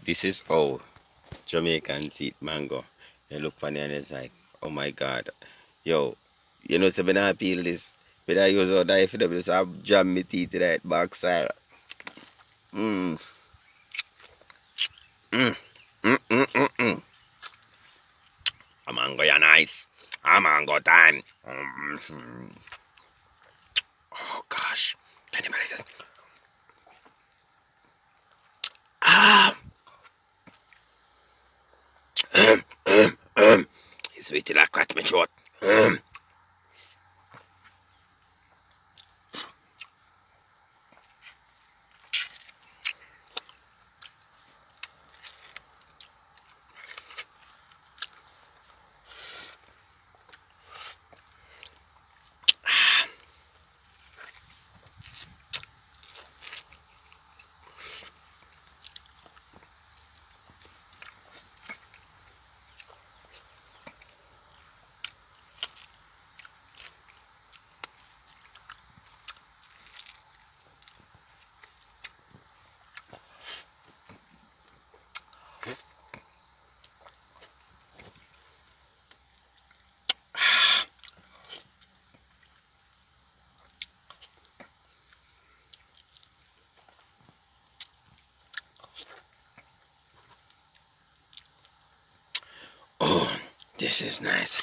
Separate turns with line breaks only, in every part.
This is how Jamaicans eat mango. You look funny and it's like, oh my god. Yo, you know, so when I peel this, but I use all that for them, so I jam my teeth to that backside. Mmm. Mmm. Mmm, mmm, mmm, mmm. A mango, you're nice. A mango time. Oh gosh. Can you believe this? Ah. It's sweet till I crack my throat. Oh, this is nice.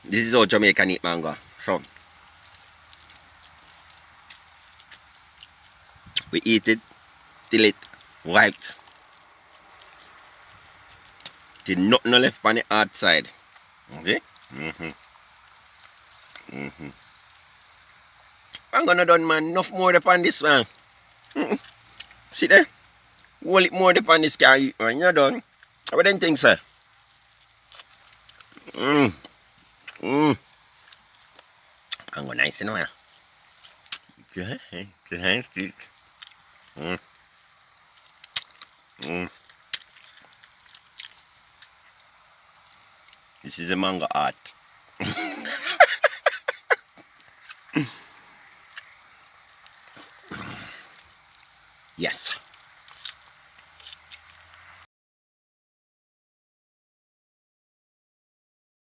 This is how Jamaican eat mango. So, we eat it till it white. Till nothing left on the outside. Okay? I'm gonna done, man. Enough more upon this, man. See there? Hold it more upon this car, man. You're done. What do you think, sir? Mmm. Mmm. I'm gonna nice, you know. Good. Good. Mmm. Mmm. This is a mango art. Yes.